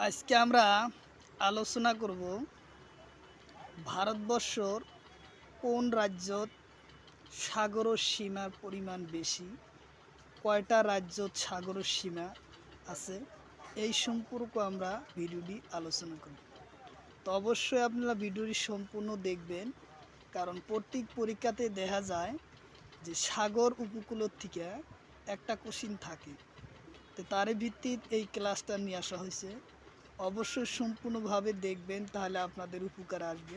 আজকে আমরা আলোচনা করব ভারতবর্ষর কোন রাজ্যত সাগরের সীমার পরিমাণ বেশি, কয়টা রাজ্যত সাগরের সীমা আছে, এই সম্পর্কে আমরা ভিডিওটি আলোচনা করব। তো অবশ্যই আপনারা ভিডিওটি সম্পূর্ণ দেখবেন, কারণ প্রত্যেক পরীক্ষাতে দেখা যায় যে সাগর উপকূলের থেকে একটা কোশ্চিন থাকে, তো তারই ভিত্তিতে এই ক্লাসটা নিয়ে আসা হয়েছে। অবশ্যই সম্পূর্ণভাবে দেখবেন, তাহলে আপনাদের উপকার আসবে।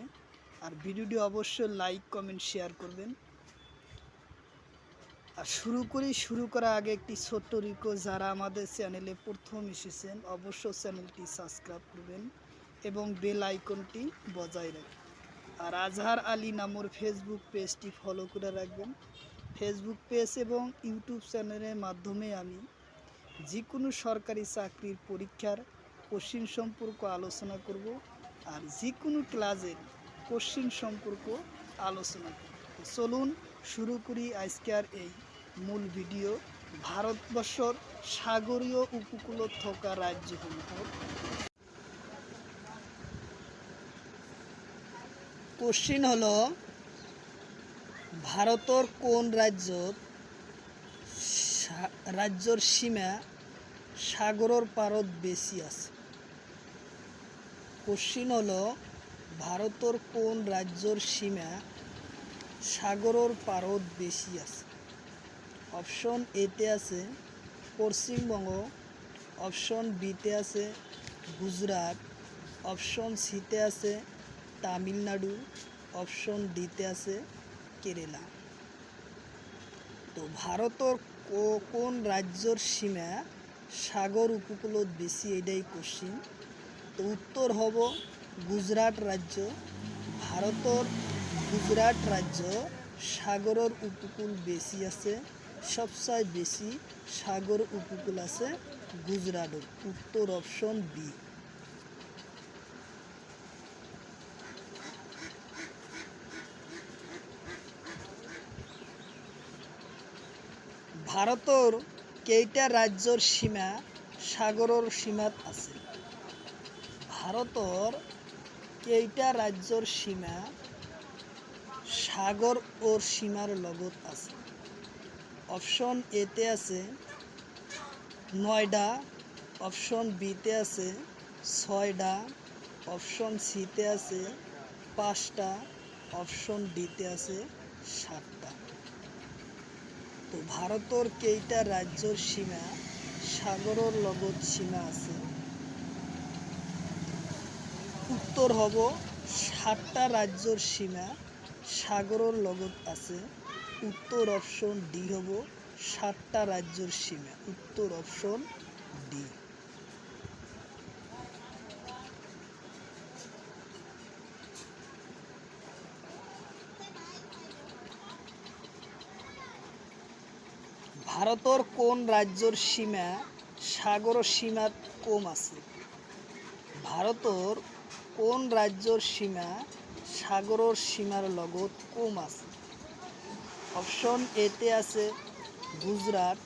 আর ভিডিওটি অবশ্যই লাইক কমেন্ট শেয়ার করবেন। আর শুরু করার আগে একটি ছোট্ট রিকোয়েস্ট, যারা আমাদের চ্যানেলে প্রথম এসেছেন অবশ্যই চ্যানেলটি সাবস্ক্রাইব করবেন এবং বেল আইকনটি বজায় রাখবেন। আর আজহার আলী নামের ফেসবুক পেজটি ফলো করে রাখবেন। ফেসবুক পেজ এবং ইউটিউব চ্যানেলের মাধ্যমে আমি যে কোনো সরকারি চাকরির পরীক্ষার কোশ্চিন সম্পর্ক আলোচনা করব, আর যে কোনো ক্লাসের কোশ্চিন সম্পর্ক আলোচনা করব। চলুন শুরু করি আজকের এই মূল ভিডিও। ভারতবর্ষের সাগরীয় উপকূলত থাকা রাজ্যসমূহ। কোশ্চিন হলো, ভারতের কোন রাজ্যর সীমা সাগরের পারত বেশি আছে? কোশ্চিন হলো, ভারতের কোন রাজ্যর সীমা সাগরের পারত বেশি আছে? অপশন এতে আছে পশ্চিমবঙ্গ, অপশন বিতে আছে গুজরাট, অপশন সিতে আছে তামিলনাড়ু, অপশন ডিতে আছে কেরালা। তো ভারতের কোন রাজ্যর সীমা সাগর উপকূলত বেশি, এটাই কোশ্চিন। তো উত্তর হব গুজরাট রাজ্য। ভারতের গুজরাট রাজ্য সাগরের উপকূল বেশি আছে, সবচেয়ে বেশি সাগর উপকূল আছে গুজরাটের। উত্তর অপশন বি। ভারতের কেইটা রাজ্যর সীমা সাগরের সীমাত আছে? ভারতের কেইটা রাজ্যর সীমা সাগর ও সীমার লগত আছে? অপশন এতে আছে 9টা, অপশন বিতে আছে 6টা, অপশন সিতে আছে 5টা, অপশন ডিতে আছে 7টা। তো ভারতের কেইটা রাজ্যর সীমা সাগরের লগত সীমা আছে? উত্তর হব 7টা রাজ্যর সীমা সাগরের লগত আছে। উত্তর অপশন ডি হব 7টা রাজ্যর সীমা। উত্তর অপশন ডি। ভারতের কোন রাজ্যর সীমা সাগরের সীমা কম আছে? ভারতের কোন রাজ্যর সীমা সাগরের সীমার লগত কম আছে? অপশন এতে আছে গুজরাট,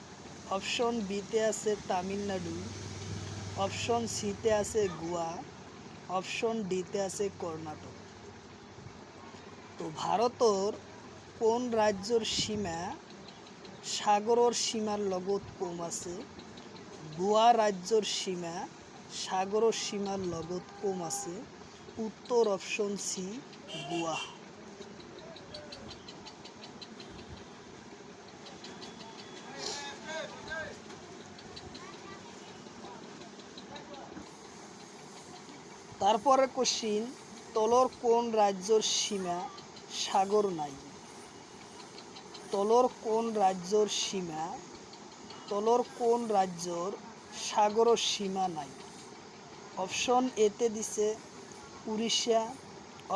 অপশন বিতে আছে তামিলনাড়ু, অপশন সিতে আছে গোয়া, অপশন ডিতে আছে কর্ণাটক। তো ভারতের কোন রাজ্যর সীমা সাগরের সীমার লগত কম আছে? গোয়া রাজ্যর সীমা সাগরের সীমার লগত কম আছে। উত্তর অপশন সি গোয়া। তারপরে কোশ্চিন, তলর কোন রাজ্যর সীমা সাগর নাই? তলর কোন রাজ্যর সীমা, তলর কোন রাজ্যর সাগরের সীমা নাই? অপশন এতে দিছে উড়িষ্যা,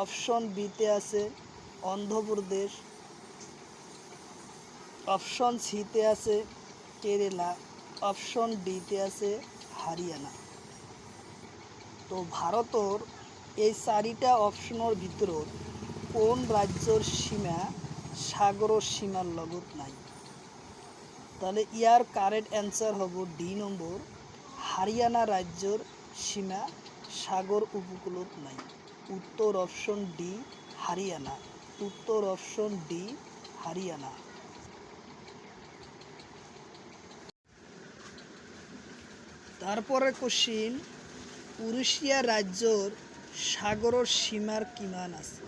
অপশন বিতে আছে অন্ধ্রপ্রদেশ, অপশন সিতে আছে কেরালা, অপশন ডিতে আছে হরিয়ানা। তো ভারতের এই 4টা অপশনের ভিতর কোন রাজ্যর সীমা সাগরের সীমার লগত নাই? তাহলে ইয়ার কারেক্ট অ্যান্সার হব ডি নম্বর, হরিয়ানা রাজ্যর সীমা সাগর উপকূলত নাই। উত্তর অপশন ডি হরিয়ানা। উত্তর অপশন ডি হরিয়ানা। তারপরে কোশ্চিন, উড়িষ্যা রাজ্যর সাগরের সীমার কিমান আছে?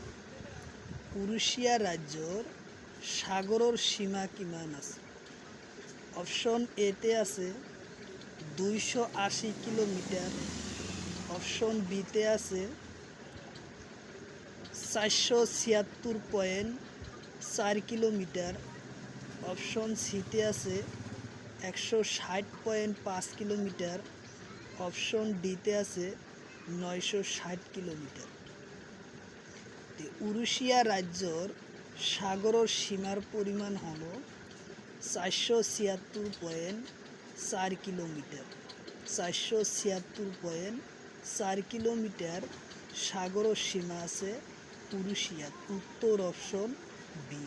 উড়িষ্যা রাজ্যর সাগরের সীমা কিমান আছে? অপশন এতে আছে 280 কিলোমিটার। অপশন বিতে আছে 476.4 কিলোমিটার। অপশন সিতে আছে 160.5 কিলোমিটার। অপশন ডিতে আছে 960 কিলোমিটার। উড়িষ্যা রাজ্যর সাগরের সীমার পরিমাণ হল 476.4 কিলোমিটার। 476.4 কিলোমিটার সাগরের সীমা আছে উড়িষ্যার। উত্তর অপশন বি।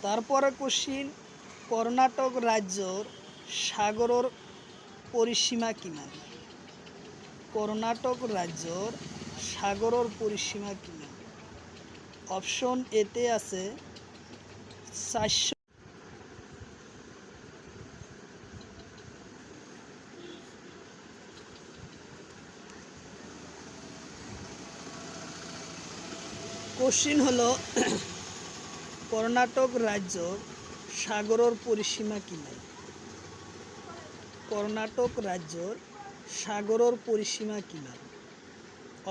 তারপরে কোশ্চিন, কর্ণাটক রাজ্যর সাগরের পরিসীমা কিমান? কর্ণাটক রাজ্যর সাগরের পরিসীমা কিমান? অপশন এতে আছে 400। কোশ্চিন হলো কর্ণাটক রাজ্যর সাগরের পরিসীমা কিমান? কর্ণাটক রাজ্যর সাগরের পরিসীমা কিমান?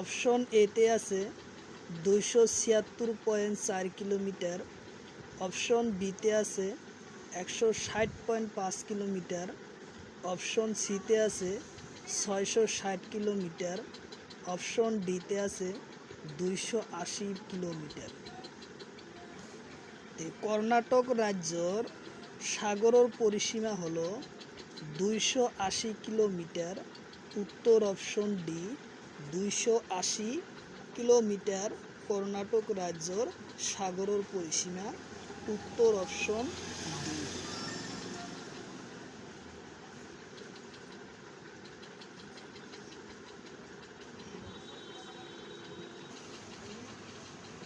অপশন এতে আছে 276.4 কিলোমিটার। অপশন বিতে আছে 160.5 কিলোমিটার। অপশন সিতে আছে 660 কিলোমিটার। অপশন ডিতে আছে 280 কিলোমিটার। কর্ণাটক রাজ্যর সাগরের পরিসীমা হল 280 কিলোমিটার। উত্তর অপশন ডি 280 কিলোমিটার কর্ণাটক রাজ্যর সাগরের পরিসীমা। উত্তর অপশন ডি।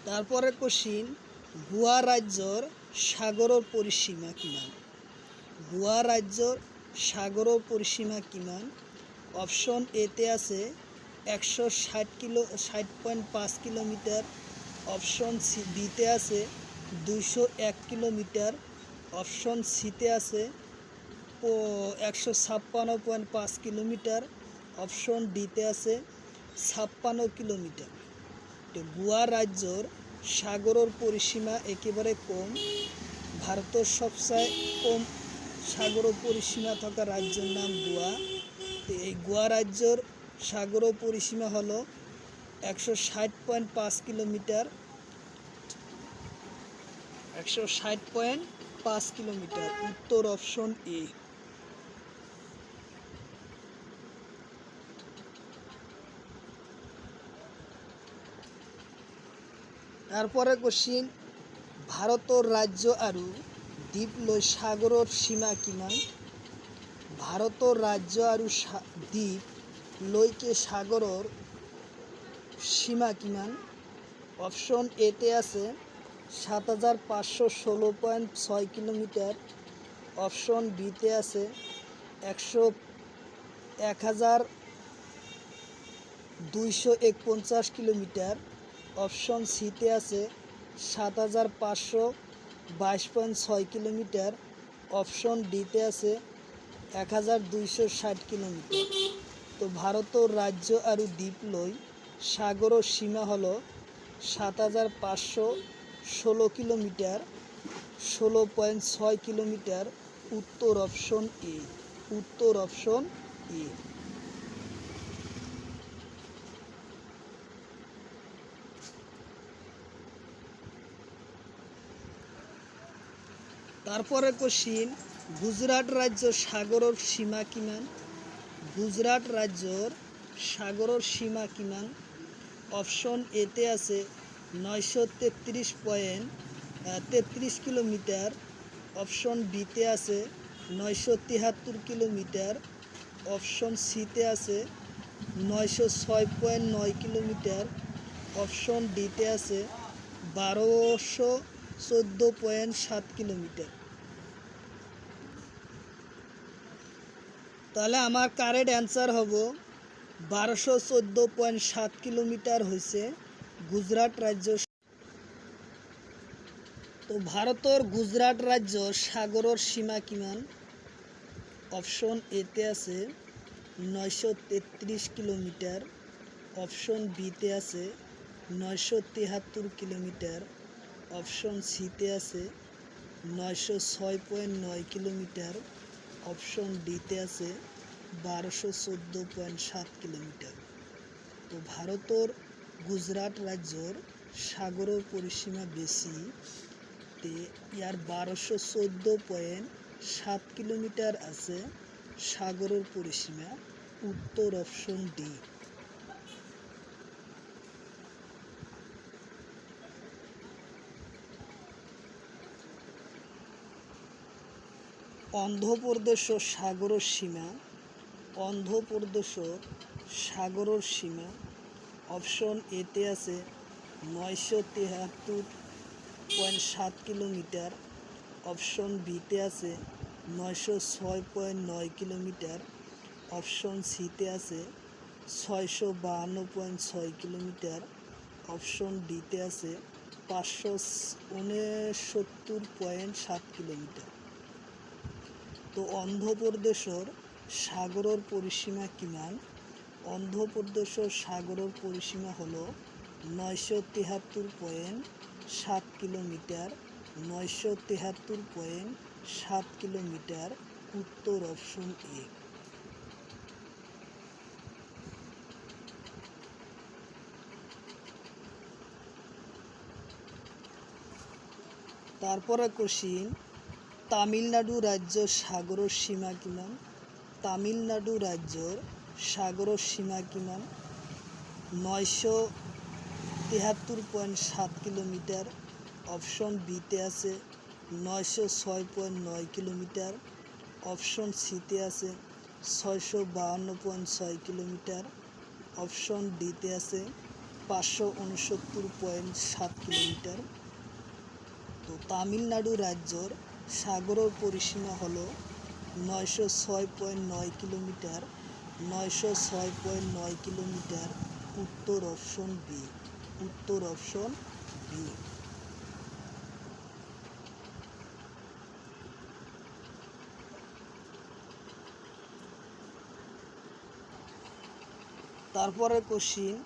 তারপরে কোশ্চিন, গোয়া রাজ্যর সাগরের পরিসীমা কিমান? গোয়া রাজ্যর সাগরের পরিসীমা কিমান? অপশন এতে আছে 160.5 কিলোমিটার। অপশন বিতে আছে 201 কিলোমিটার। অপশন সিতে আছে 156.5 কিলোমিটার। অপশন ডিতে আছে 56 কিলোমিটার। গোয়া রাজ্যর সাগরের পরিসীমা একেবারে কম। ভারতের সবচেয়ে কম সাগরের পরিসীমা থাকা রাজ্যের নাম গোয়া। এই গোয়া রাজ্যের সাগরের পরিসীমা হলো 160.5 কিলোমিটার। 160.5 কিলোমিটার। উত্তর অপশন এ। তারপরে কোশ্চিন, ভারতের রাজ্য আৰু দ্বীপ লৈ সাগরের সীমা কিমান? ভারতের রাজ্য আৰু দ্বীপ লৈকে সাগরের সীমা কিমান? অপশন এতে আছে 7516.6 কিলোমিটার। অপশন বিতে আছে 1241 কিলোমিটার। অপশন সিতে আছে 7522.6 কিলোমিটার। অপশন ডিতে আছে 1260 কিলোমিটার। তো ভারতের রাজ্য আৰু দ্বীপ লৈ সাগরের সীমা হলো 7516 কিলোমিটার, 16.6 কিলোমিটার। উত্তর অপশন এ। উত্তর অপশন এ। তারপরে কোশ্চিন, গুজরাট রাজ্য সাগরের সীমা কিমান? গুজরাট রাজ্যর সাগরের সীমা কিমান? অপশন এতে আছে 933 কিলোমিটার, অপশন বিতে আছে 973 কিলোমিটার, অপশন সিতে আছে 906.9 কিলোমিটার, অপশন ডিতে আছে 1214.7 কিলোমিটার। তাহলে আমার কারেক্ট অ্যান্সার হব 1214.7 কিলোমিটার হয়েছে গুজরাট রাজ্য। তো ভারতের গুজরাট রাজ্য সাগরের সীমা কিমান? অপশন এতে আছে 933 কিলোমিটার, অপশন বিতে আছে 973 কিলোমিটার, অপশন সিতে আছে 906.9 কিলোমিটার, অপশন ডিতে আছে 1214.7 কিলোমিটার। তো ভারতের গুজরাট রাজ্যর সাগরের পরিসীমা বেশি, তে ইয়ার 1214.7 কিলোমিটার আছে সাগরের পরিসীমা। উত্তর অপশন ডি। অন্ধ্রপ্রদেশের সাগরের সীমা। অন্ধ্রপ্রদেশের সাগরের সীমা অপশন এতে আছে 973.7 কিলোমিটার, অপশন বিতে আছে 906.9 কিলোমিটার, অপশন সিতে আছে 652.6 কিলোমিটার, অপশন ডিতে আছে 569.7 কিলোমিটার। তো অন্ধ্রপ্রদেশের সাগরের পরিসীমা কিমান? অন্ধ্রপ্রদেশের সাগরের পরিসীমা হলো 973.7 কিলোমিটার। 973.7 কিলোমিটার। উত্তর অপশন এ। তারপরে কোশ্চিন, তামিলনাড়ু রাজ্য সাগরের সীমা কিমান? তামিলনাড়ু রাজ্যর সাগরের সীমা কিমান? 973.7 কিলোমিটার, অপশন বিতে আছে 906.9 কিলোমিটার, অপশন সিতে আছে 652.6 কিলোমিটার, অপশন ডিতে আছে 569.7 কিলোমিটার। তো তামিলনাড়ু রাজ্যর সাগরের পরিসীমা হলো 906.9 কিলোমিটার। 906.9 কিলোমিটার। উত্তর অপশন বি। উত্তর অপশন বি। তারপরে কোশ্চিন,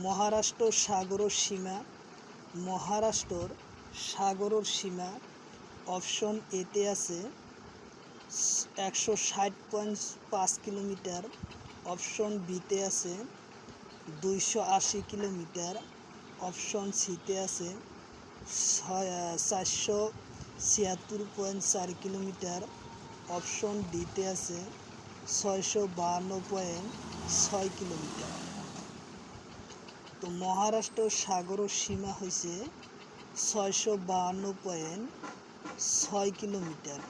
মহারাষ্ট্র সাগরের সীমা। মহারাষ্ট্রর সাগরের সীমা অপশন এতে আছে 160.5 কিলোমিটার, অপশন বিতে আছে 280 কিলোমিটার, অপশন সিতে আছে 476.4 কিলোমিটার, অপশন ডিতে আছে 652.6 কিলোমিটার। তো মহারাষ্ট্র সাগরের সীমা হয়েছে 652.6 কিলোমিটার।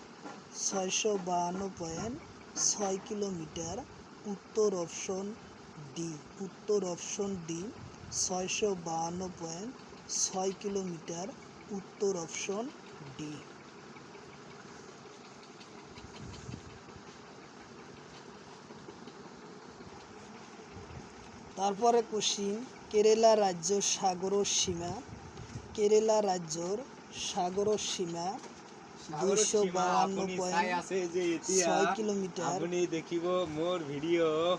652.6 কিলোমিটার। উত্তর অপশন ডি। উত্তর অপশন ডি। 652.6 কিলোমিটার। উত্তর অপশন ডি। তারপরে কোশ্চিন, কেরালা রাজ্য সাগরের সীমা। কেরালা রাজ্যর সাগরের সীমা 252.6 কিলোমিটার। আপুনি দেখিব মোৰ ভিডিঅ'